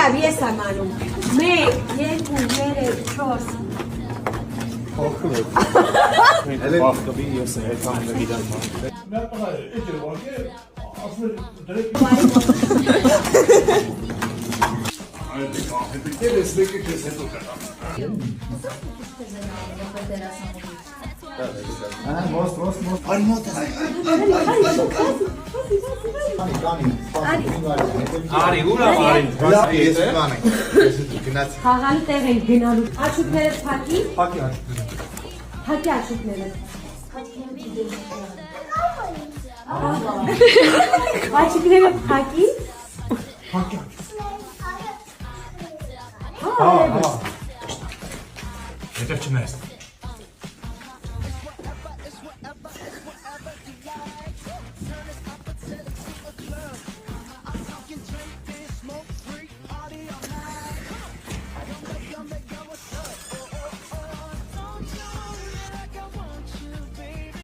լավ, ես եմ անում։ 1, 2, 3, 4 Փոխում եք։ Մենք բախտվի ես այդքան գիտեմ։ Նա պահ է, էջը ողե, ասում դրեք։ Այդ դերս մեկը քեզ հետո կտամ։ Most. Արի մոտ է։ Արի, ուրա արի։ Ես կան եմ։ Ես գնաց։ Խաղալու տեղ ենք գնալու։ Աչուկները փակի։ Փակի աչքերը։ Փակի աչուկները։ Աչուկները փակի։ Փակի։ Հա։ Եթե չնես։